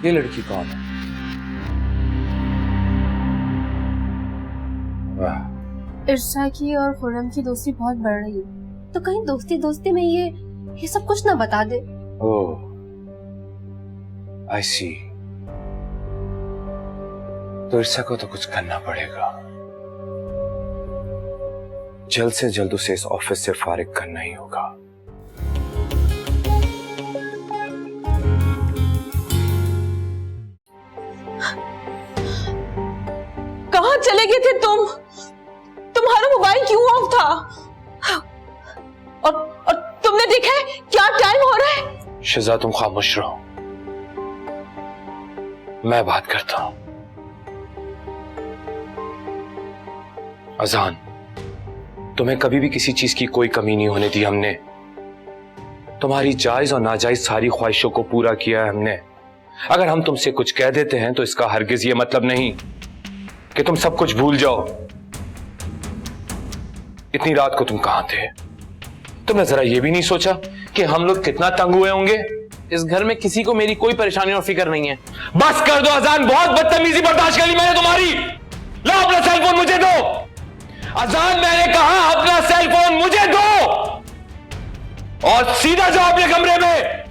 ये लड़की कौन है? वाह, इर्शा की और खुर्रम की दोस्ती बहुत बढ़ रही है, तो कहीं दोस्ती दोस्ती में ये सब कुछ ना बता दे। ओह, आई सी। तो इर्शा को तो कुछ करना पड़ेगा। जल्द से जल्द उसे इस ऑफिस से फारिग करना ही होगा। कहाँ चले गए थे तुम? तुम्हारा मोबाइल क्यों ऑफ था? और तुमने देखा है क्या टाइम हो रहा है? शिजा, तुम खामोश रहो, मैं बात करता हूं। अजान, तुम्हें कभी भी किसी चीज की कोई कमी नहीं होने दी हमने। तुम्हारी जायज और नाजायज सारी ख्वाहिशों को पूरा किया है हमने। अगर हम तुमसे कुछ कह देते हैं तो इसका हरगिज ये मतलब नहीं कि तुम सब कुछ भूल जाओ। इतनी रात को तुम कहां थे? तुमने जरा ये भी नहीं सोचा कि हम लोग कितना तंग हुए होंगे? इस घर में किसी को मेरी कोई परेशानी और फिक्र नहीं है। बस कर दो अजान, बहुत बदतमीजी बर्दाश्त कर ली मैंने तुम्हारी। लो अपना सेल फोन मुझे दो। अजान, मैंने कहा अपना सेल फोन मुझे दो और सीधा जाओ अपने कमरे में।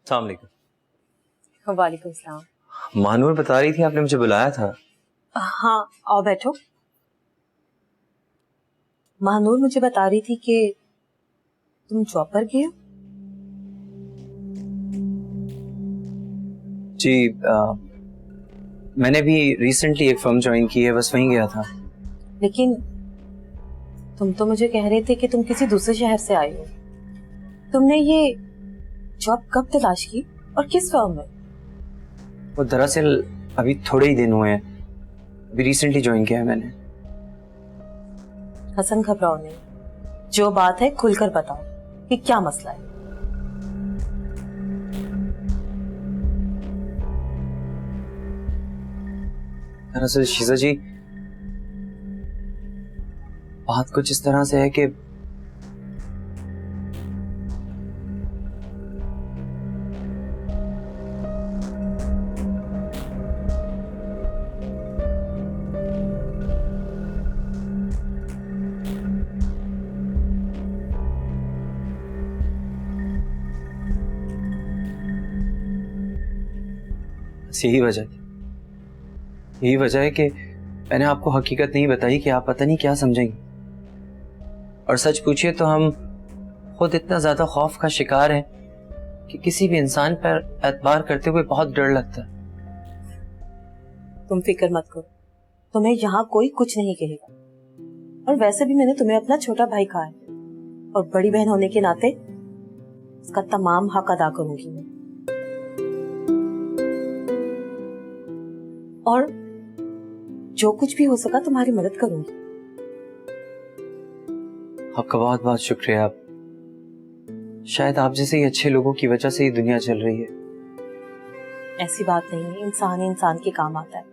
अस्सलाम वालेकुम। वालेकुम सलाम। महानूर बता रही थी आपने मुझे बुलाया था। हाँ, आओ बैठो। महानूर मुझे बता रही थी कि तुम जॉब पर गए हो। जी, मैंने भी रिसेंटली एक फर्म ज्वाइन की है, बस वहीं गया था। लेकिन तुम तो मुझे कह रहे थे कि तुम किसी दूसरे शहर से आए हो। तुमने ये जॉब कब तलाश की और किस फर्म में? वो दरअसल अभी थोड़े ही दिन हुए हैं, अभी रिसेंटली ज्वाइन किया है मैंने। हसन, घबराओ नहीं, जो बात है खुलकर बताओ कि क्या मसला है। दरअसल शीजा जी, बात कुछ इस तरह से है कि यही वजह है कि मैंने आपको हकीकत नहीं बताई कि आप पता नहीं क्या समझेंगे। और सच पूछिए तो हम खुद इतना ज्यादा खौफ का शिकार हैं कि किसी भी इंसान पर एतबार करते हुए बहुत डर लगता है। तुम फिक्र मत करो, तुम्हें यहाँ कोई कुछ नहीं कहेगा। और वैसे भी मैंने तुम्हें अपना छोटा भाई कहा है और बड़ी बहन होने के नाते उसका तमाम हक अदा करूंगी मैं। और जो कुछ भी हो सका तुम्हारी मदद करूंगी। आपका बहुत बहुत शुक्रिया। आप शायद आप जैसे ही अच्छे लोगों की वजह से ही दुनिया चल रही है। ऐसी बात नहीं है, इंसान ही इंसान के काम आता है।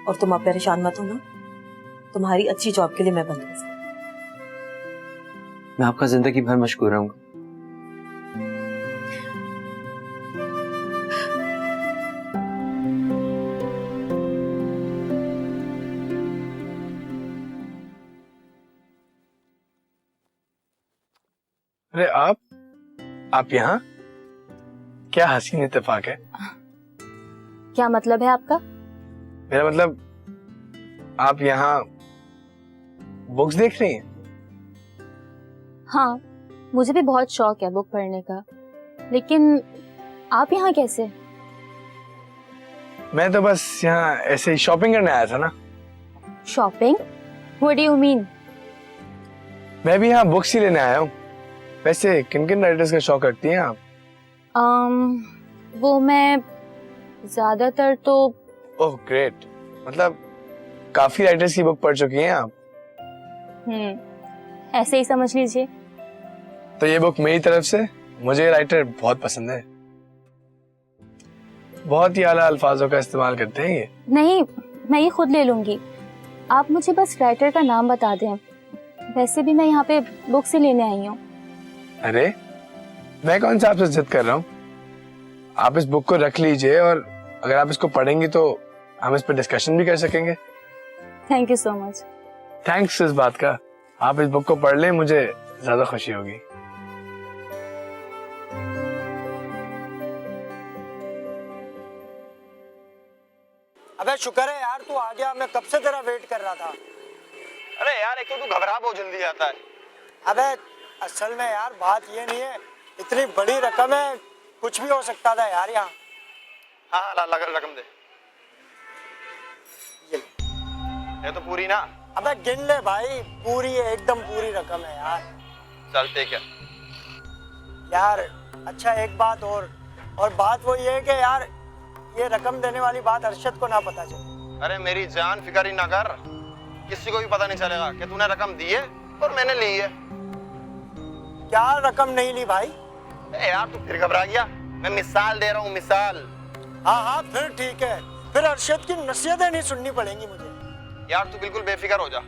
और तुम अब परेशान मत होना, तुम्हारी अच्छी जॉब के लिए मैं बंदोबस्त। मैं आपका जिंदगी भर मशकूर रहूंगा। अरे आप यहाँ? क्या हसीन इत्तेफाक है। क्या मतलब है आपका? मेरा मतलब, आप यहाँ बुक्स देख रही हैं? हाँ, मुझे भी बहुत शौक है बुक पढ़ने का, लेकिन आप यहाँ कैसे? मैं तो बस यहाँ ऐसे ही शॉपिंग करने आया था ना। Shopping? What do you mean? मैं भी यहाँ बुक्स ही लेने आया हूँ। वैसे किन किन राइटर्स का शौक रखती हैं आप? वो मैं ज्यादातर तो। ओह ग्रेट, मतलब काफी राइटर्स की बुक पढ़ चुकी हैं आप। ऐसे ही समझ लीजिए। आपको पता है, मैं भी यहाँ बुक्स ही लेने आया हूँ। वैसे किन किन राइटर्स का शौक रखती हैं आप? वैसे मैं ज्यादातर तो। ओह ग्रेट, मतलब काफी राइटर्स की बुक पढ़ चुकी हैं आप। ऐसे ही समझ लीजिए। तो ये बुक मेरी तरफ से, मुझे राइटर बहुत पसंद है, बहुत ही आला अल्फाजों का इस्तेमाल करते हैं ये। नहीं, मैं ये खुद ले लूंगी, आप मुझे बस राइटर का नाम बता दें। वैसे भी मैं यहाँ पे बुक से लेने आई हूँ। अरे मैं कौन सा आपसे जिद कर रहा हूँ, आप इस बुक को रख लीजिए और अगर आप इसको पढ़ेंगी तो हम इस पर डिस्कशन भी कर सकेंगे। Thank you so much. Thanks इस बात का, आप इस बुक को पढ़ लें, मुझे ज्यादा खुशी होगी। अबे शुक्र है यार तू आ गया, मैं कब से तेरा वेट कर रहा था। अरे यार एक तो तू घबरा बहुत जल्दी आता है। अबे असल में यार बात ये नहीं है, इतनी बड़ी रकम है, कुछ भी हो सकता था यार यहाँ। हाँ ला रकम दे। ये तो पूरी ना। अबे गिन ले भाई, पूरी है, एकदम पूरी रकम है यार। चल ठीक है यार अच्छा एक बात और बात वो ये है कि यार ये रकम देने वाली बात अरशद को ना पता चले। अरे मेरी जान फिक्र ही ना कर, किसी को भी पता नहीं चलेगा कि तूने रकम दी है और मैंने ली है। क्या रकम नहीं ली भाई? यार तू फिर घबरा गया, मैं मिसाल दे रहा हूँ मिसाल। हाँ फिर ठीक है, फिर अरशद की नसीहतें नहीं सुननी पड़ेंगी मुझे। यार तू बिल्कुल बेफिक्र हो जा,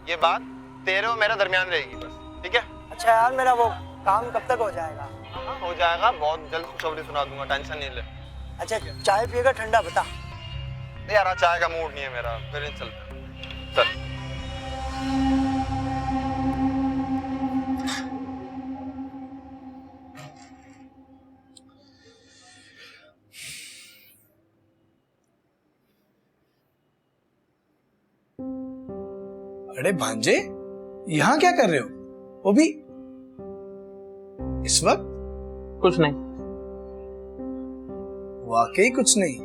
ये बात तेरे और मेरे दरमियान रहेगी बस, ठीक है? अच्छा यार मेरा वो काम कब तक हो जाएगा? हाँ हो जाएगा, बहुत जल्द खुशखबरी सुना दूंगा, टेंशन नहीं ले। अच्छा चाय पिएगा ठंडा बता। यार आज चाय का मूड नहीं है मेरा, फिर चल चल। अरे भांजे, यहाँ क्या कर रहे हो? वो भी इस वक्त? कुछ नहीं। वाकई कुछ नहीं?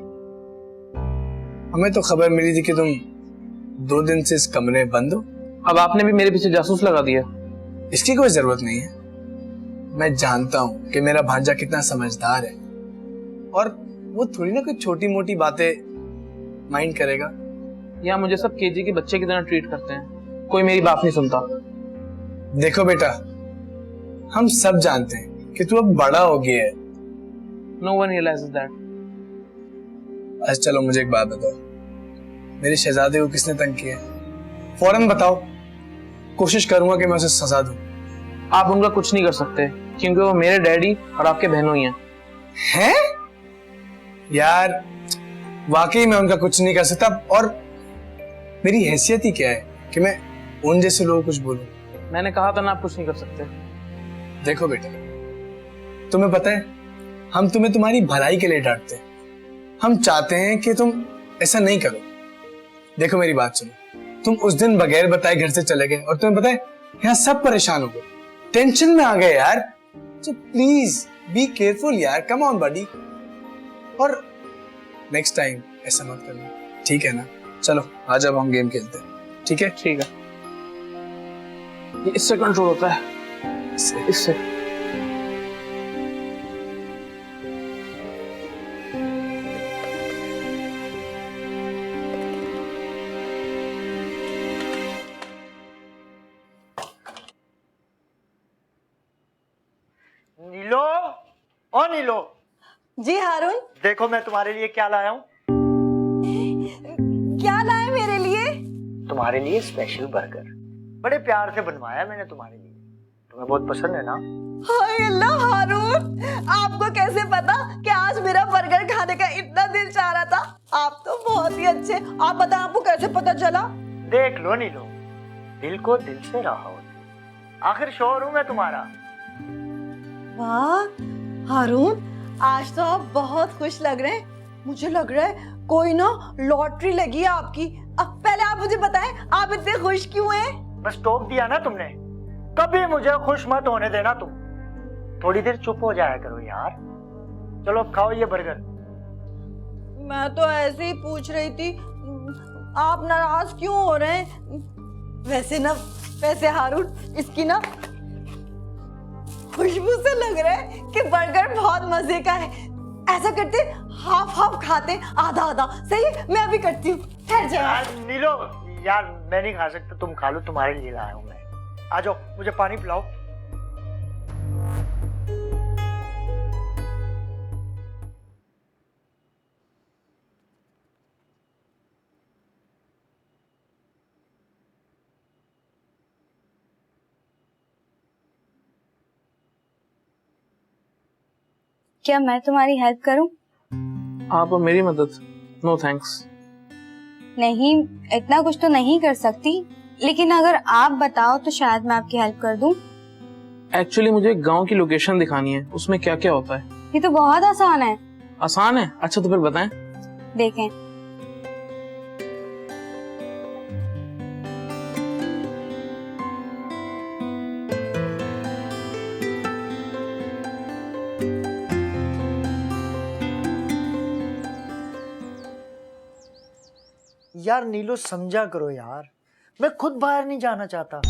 हमें तो खबर मिली थी कि तुम 2 दिन से इस कमरे में बंद हो। अब आपने भी मेरे पीछे जासूस लगा दिया। इसकी कोई जरूरत नहीं है, मैं जानता हूं कि मेरा भांजा कितना समझदार है और वो थोड़ी ना कोई छोटी मोटी बातें माइंड करेगा। या मुझे सब केजी के बच्चे की तरह ट्रीट करते हैं, कोई मेरी बात नहीं सुनता। देखो बेटा, हम सब जानते हैं कि तू अब बड़ा हो गया है। No one realizes that. अच्छा चलो मुझे एक बात बताओ, मेरे शहजादे को किसने तंग किया? फौरन बताओ, कोशिश करूंगा कि मैं उसे सजा दूं। आप उनका कुछ नहीं कर सकते क्योंकि वो मेरे डैडी और आपके बहनों ही हैं। हैं? यार वाकई मैं उनका कुछ नहीं कर सकता, और मेरी हैसियत ही क्या है कि मैं उन जैसे लोगों को कुछ बोलूं। मैंने कहा था ना आप कुछ नहीं कर सकते। देखो बेटा, तुम्हें पता है हम तुम्हें तुम्हारी भलाई के लिए डांटते हैं, हम चाहते हैं कि तुम ऐसा नहीं करो। देखो मेरी बात सुनो, तुम उस दिन बगैर बताए घर से चले गए और तुम्हें पता है यहाँ सब परेशान हो गए, टेंशन में आ गए यार। तो प्लीज बी केयरफुल यार, कम ऑन बडी, और नेक्स्ट टाइम ऐसा मत करना, ठीक है ना? चलो आज अब हम गेम खेलते हैं, ठीक है? ठीक है, ये इससे कंट्रोल होता है, इससे। नीलो, ओ नीलो। जी हारून। देखो मैं तुम्हारे लिए क्या लाया हूँ। क्या लाए मेरे लिए? तुम्हारे लिए स्पेशल बर्गर, बड़े प्यार से बनवाया मैंने तुम्हारे लिए, तुम्हें बहुत पसंद है ना? हाय अल्लाह हारून, आपको कैसे पता कि आज मेरा बर्गर खाने का इतना दिल चाह रहा था? आप तो बहुत ही अच्छे। आप बताएं आपको कैसे पता चला? देख लो नीलो, दिल को दिल से रहा होता, आखिर शोर हूँ मैं तुम्हारा। वाह हारून, आज तो आप बहुत खुश लग रहे हैं। मुझे लग रहा है कोई ना लॉटरी लगी है आपकी। अब पहले आप मुझे बताएं, आप इतने खुश क्यों हैं? बस टोक दिया ना तुमने, कभी मुझे खुश मत होने देना तुम। थोड़ी देर चुप हो जाया करो यार। चलो अब खाओ ये बर्गर। मैं तो ऐसे ही पूछ रही थी, आप नाराज क्यों हो रहे हैं? वैसे हारून, इसकी ना खुशबू से लग रहा है कि बर्गर बहुत मजे का है। ऐसा करते हाफ हाफ खाते, आधा आधा। सही है, मैं अभी करती हूँ, ठहर जाओ। यार नीलो, यार मैं नहीं खा सकता, तुम खा लो, तुम्हारे लिए लाया हूँ मैं। आ जाओ, मुझे पानी पिलाओ। क्या मैं तुम्हारी हेल्प करूं? आप और मेरी मदद? No thanks. नहीं, इतना कुछ तो नहीं कर सकती, लेकिन अगर आप बताओ तो शायद मैं आपकी हेल्प कर दूं। एक्चुअली मुझे गांव की लोकेशन दिखानी है, उसमें क्या क्या होता है। ये तो बहुत आसान है। आसान है? अच्छा तो फिर बताएं। देखें, यार नीलो समझा करो यार, मैं खुद बाहर नहीं जाना चाहता,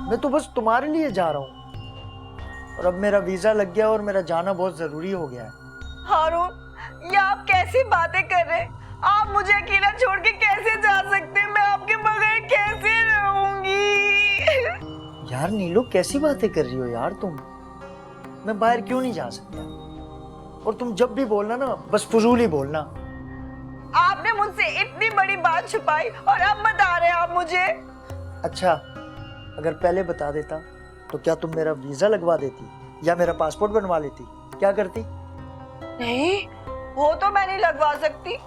मैं तो बस तुम्हारे लिए जा रहा हूँ। और अब मेरा वीजा लग गया और मेरा जाना बहुत जरूरी हो गया है। हारून, ये आप कैसी बातें कर रहे हैं? आप मुझे अकेला छोड़ के कैसे जा सकते हैं? मैं आपके बगैर कैसे रहूंगी? यार नीलो कैसी बातें कर रही हो यार तुम, मैं बाहर क्यों नहीं जा सकता? और तुम जब भी बोलना ना बस फजूल ही बोलना। आपने मुझसे इतनी बड़ी बात छुपाई और अब बता रहे हैं आप मुझे? अच्छा, अगर पहले बता देता तो क्या तुम मेरा वीजा लगवा देती या मेरा पासपोर्ट बनवा लेती? क्या करती? नहीं, वो तो मैं नहीं लगवा सकती,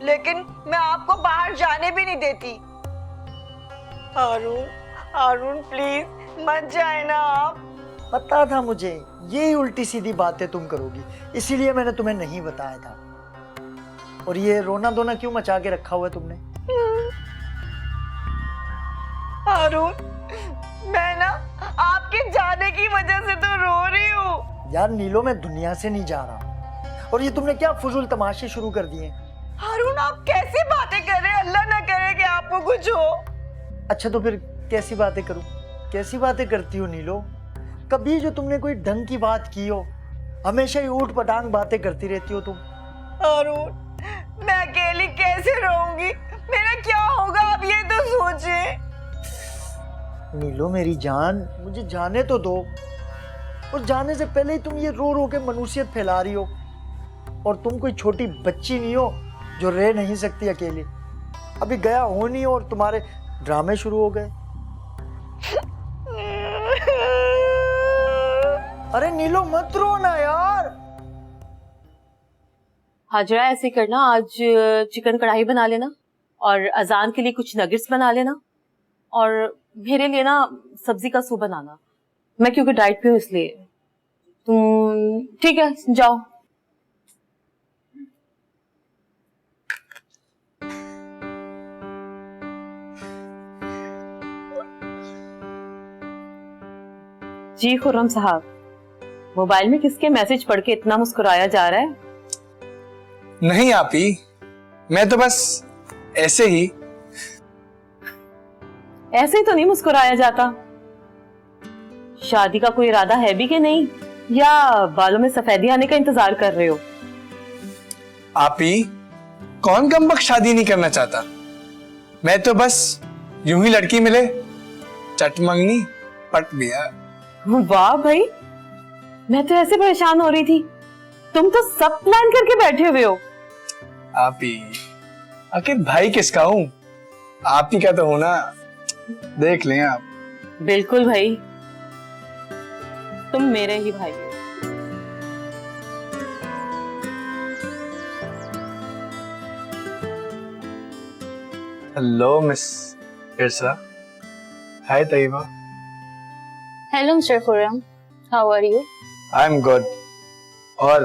लेकिन मैं आपको बाहर जाने भी नहीं देती। हारून, हारून प्लीज मत जाए ना आप। पता था मुझे यही उल्टी सीधी बातें तुम करोगी, इसीलिए मैंने तुम्हें नहीं बताया था। और ये रोना धोना क्यों मचा के रखा हुआ है तुमने? हारून, मैं ना आपके जाने की वजह से तो रो रही हूँ। यार नीलो, मैं दुनिया से नहीं जा रहा, और ये तुमने क्या फजूल तमाशे शुरू कर दिए? हारून, आप कैसी बातें कर रहे हैं? अल्लाह ना करे कि आपको कुछ हो। अच्छा तो फिर कैसी बातें करूं? कैसी बातें करती हो नीलो? कभी जो तुमने कोई ढंग की बात की हो? हमेशा ही ऊट पटांग बातें करती रहती हो तुम। हारून, मैं अकेली कैसे रहूंगी? मेरा क्या होगा आप ये तो सोचे। नीलो मेरी जान, मुझे जाने तो दो, और जाने से पहले ही तुम ये रो रो के मनुष्यत फैला रही हो। और तुम कोई छोटी बच्ची नहीं हो जो रह नहीं सकती अकेली। अभी गया हो नहीं और तुम्हारे ड्रामे शुरू हो गए। अरे नीलो मत रो ना यार। हाजरा, ऐसे करना, आज चिकन कढ़ाई बना लेना और अजान के लिए कुछ नगेट्स बना लेना, और मेरे लिए ना सब्जी का सूप बनाना। मैं क्योंकि डाइट पे हूँ इसलिए। तुम ठीक है, जाओ। जी खुर्रम साहब, मोबाइल में किसके मैसेज पढ़ के इतना मुस्कुराया जा रहा है? नहीं आपी, मैं तो बस ऐसे ही। ऐसे ही तो नहीं मुस्कुराया जाता। शादी का कोई इरादा है भी कि नहीं, या बालों में सफेदी आने का इंतजार कर रहे हो? आपी, कौन कमबख्त शादी नहीं करना चाहता? मैं तो बस यूं ही लड़की मिले, चट मंगनी, पट गया। वाह भाई, मैं तो ऐसे परेशान हो रही थी, तुम तो सब प्लान करके बैठे हुए हो। आपी, आखिर भाई किसका हूं? आप ही का तो होना, देख लें आप। बिल्कुल भाई, तुम मेरे ही भाई हो। Hello miss Irsa. Hi Tayyaba. Hello mister Khurram, how are you? I am good. और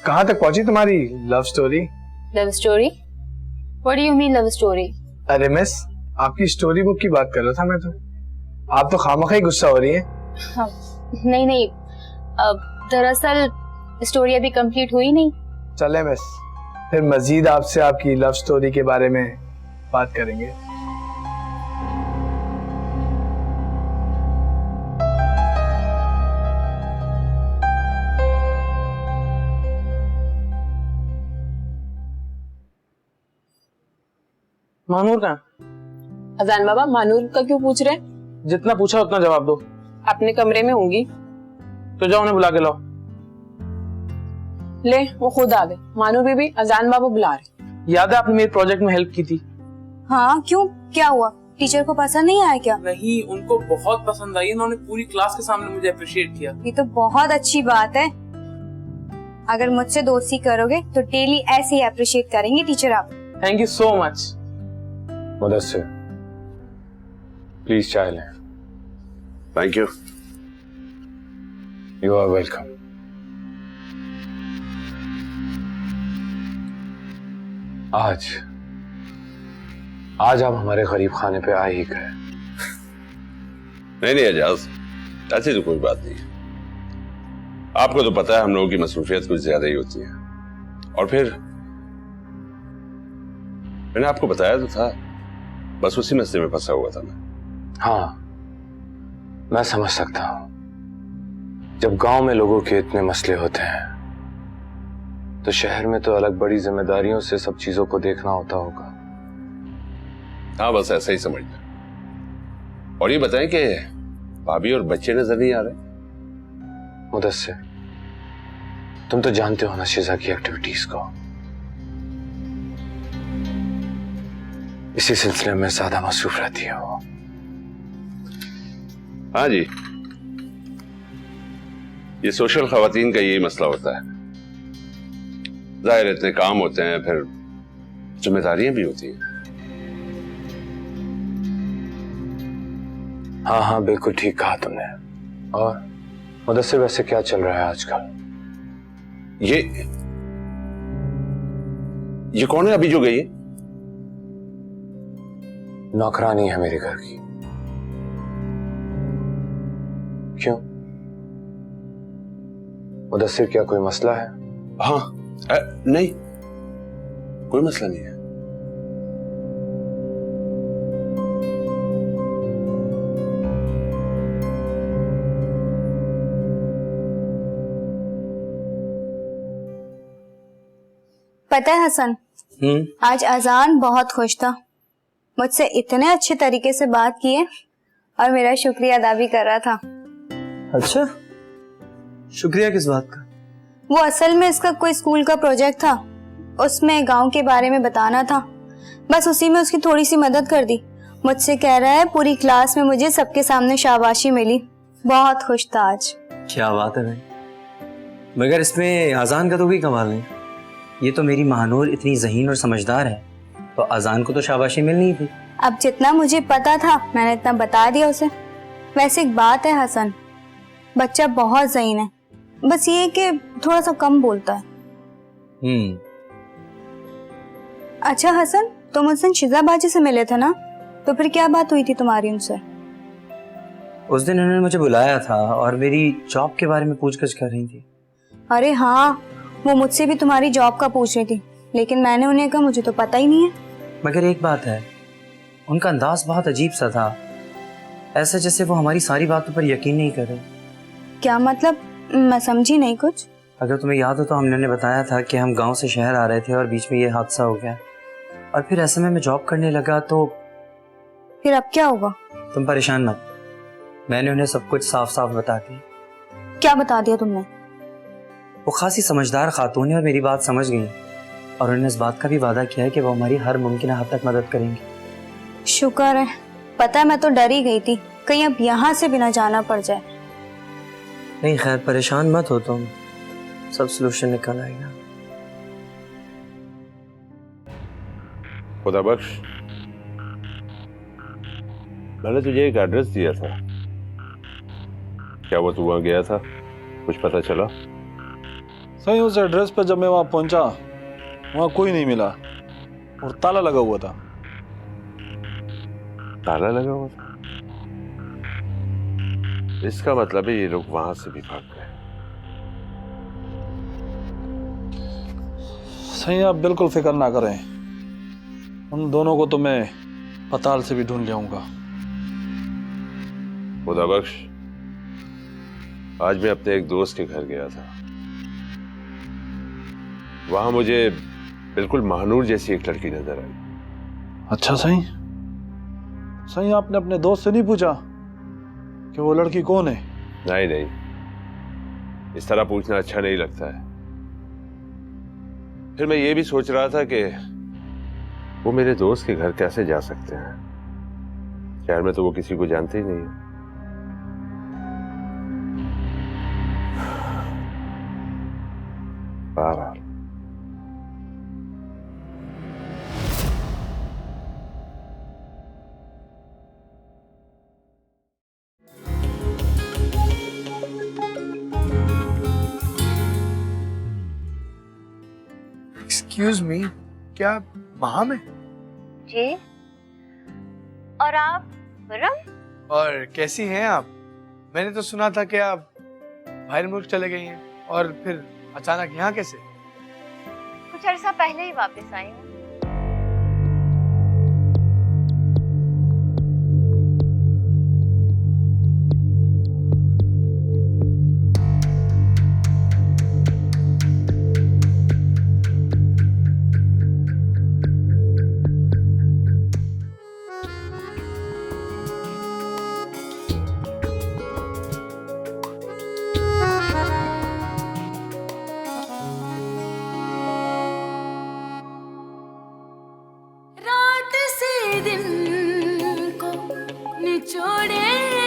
कहाँ तक पहुंची तुम्हारी love story? Love story? What do you mean love story? अरे मिस, आपकी स्टोरी बुक की बात कर रहा था मैं तो। आप तो खामखा ही गुस्सा हो रही हैं। हाँ, नहीं नहीं, दरअसल स्टोरी अभी कंप्लीट हुई नहीं। चले मिस, फिर मजीद आपसे आपकी लव स्टोरी के बारे में बात करेंगे। मानूर कहाँ? अजान बाबा, मानूर का क्यों पूछ रहे हैं? जितना पूछा उतना जवाब दो। अपने कमरे में होंगी। तो जाओ उन्हें बुला के लाओ। ले, वो खुद आ गए। मानूर बीबी, अजान बाबा बुला रहे। याद है आपने मेरे प्रोजेक्ट में हेल्प की थी? हाँ, क्यों, क्या हुआ? टीचर को पसंद नहीं आया क्या? नहीं, उनको बहुत पसंद आई। उन्होंने पूरी क्लास के सामने मुझे अप्रिशिएट किया। ये तो बहुत अच्छी बात है। अगर मुझसे दोस्ती करोगे तो डेली ऐसे ही अप्रिशिएट करेंगे टीचर आप। Thank you so much. Mudassir, please चाय लें। Thank you. You are welcome. आज आप हमारे गरीब खाने पे आ ही गए। नहीं एजाज, ऐसी तो कोई बात नहीं है। आपको तो पता है हम लोगों की मसरूफियत कुछ ज्यादा ही होती है। और फिर मैंने आपको बताया तो था, बस उसी मसले में फंसा हुआ था मैं। हाँ, मैं समझ सकता हूं। जब गांव में लोगों के इतने मसले होते हैं तो शहर में तो अलग बड़ी जिम्मेदारियों से सब चीजों को देखना होता होगा। हाँ, बस ऐसा ही समझ लें। और ये बताएं कि भाभी और बच्चे नजर नहीं आ रहे? मुदस्सिर, तुम तो जानते हो ना शिजा की एक्टिविटीज को। इसी सिलसिले में ज्यादा मसरूफ रहती है वो। हाँ जी, ये सोशल खवातीन का यही मसला होता है। जाहिर इतने काम होते हैं, फिर जिम्मेदारियां भी होती हैं। हाँ हाँ, बिल्कुल ठीक कहा तुमने। और मुदस्सिर, वैसे क्या चल रहा है आजकल? ये कौन है अभी जो गई है? नौकरानी है मेरे घर की। क्यों मुदस्सिर, क्या कोई मसला है? हाँ, नहीं, कोई मसला नहीं है। पता है हसन, आज अजान बहुत खुश था, मुझसे इतने अच्छे तरीके से बात किए और मेरा शुक्रिया अदा भी कर रहा था। अच्छा, शुक्रिया किस बात का? वो असल में इसका कोई स्कूल का प्रोजेक्ट था, उसमें गांव के बारे में बताना था, बस उसी में उसकी थोड़ी सी मदद कर दी। मुझसे कह रहा है पूरी क्लास में मुझे सबके सामने शाबाशी मिली। बहुत खुश था आज। क्या बात है भाई, मगर इसमें अजान का तो कोई कमाल नहीं। ये तो मेरी महानूर इतनी ज़हीन और समझदार है, तो अजान को तो शाबाशी मिलनी थी। अब जितना मुझे पता था मैंने इतना बता दिया उसे। वैसे एक बात है हसन, बच्चा बहुत ज़हीन है, बस ये कि थोड़ा सा कम बोलता है। अच्छा हसन, तुम उस दिन शिजा बाजी से मिले थे ना, तो फिर क्या बात हुई थी तुम्हारी उनसे? उस दिन उन्होंने मुझे बुलाया था और मेरी जॉब के बारे में पूछगछ कर रही थी। अरे हाँ, वो मुझसे भी तुम्हारी जॉब का पूछ रही थी, लेकिन मैंने उन्हें कहा मुझे तो पता ही नहीं है। मगर एक बात है, उनका अंदाज बहुत अजीब सा था, ऐसा जैसे वो हमारी सारी बातों पर यकीन नहीं कर रहे। क्या मतलब? मैं समझी नहीं कुछ। अगर तुम्हें याद हो तो हमने उन्हें बताया था कि हम गांव से शहर आ रहे थे और बीच में ये हादसा हो गया, और फिर ऐसे में मैं जॉब करने लगा। तो फिर अब क्या होगा? तुम परेशान मत, मैंने उन्हें सब कुछ साफ साफ बता दिया। क्या बता दिया तुमने? वो खासी समझदार खातून है और मेरी बात समझ गई, और उन्होंने इस बात का भी वादा किया है कि वो हमारी हर मुमकिन हद तक मदद करेंगे। शुक्र है, पता है मैं तो डर ही गई थी कहीं अब यहाँ से भी ना जाना पड़ जाए। नहीं खैर, परेशान मत हो तुम, सब सलूशन निकल आएगा। खुदा बख्श, मैंने तुझे एक एड्रेस दिया था, क्या वो तू वहां गया था? कुछ पता चला? सही, उस एड्रेस पर जब मैं वहां पहुंचा वहां कोई नहीं मिला और ताला लगा हुआ था। ताला लगा हुआ था? इसका मतलब है ये लोग वहां से भी भाग गए। सही, आप बिल्कुल फिक्र ना करें, उन दोनों को तो मैं पताल से भी ढूंढ जाऊंगा। खुदा बख्श, आज मैं अपने एक दोस्त के घर गया था, वहां मुझे बिल्कुल महानूर जैसी एक लड़की नजर आई। अच्छा सही, सही आपने अपने दोस्त से नहीं पूछा कि वो लड़की कौन है? नहीं नहीं, इस तरह पूछना अच्छा नहीं लगता है। फिर मैं ये भी सोच रहा था कि वो मेरे दोस्त के घर कैसे जा सकते हैं, शहर में तो वो किसी को जानते ही नहीं। वाह वाह। एक्सक्यूज मी, क्या वहां में? जी। और आप खुर्रम? और कैसी हैं आप? मैंने तो सुना था कि आप बाहर मुल्क चले गई हैं और फिर अचानक यहाँ कैसे? कुछ अरसा पहले ही वापस आई हूँ। रात से दिन को निचोड़े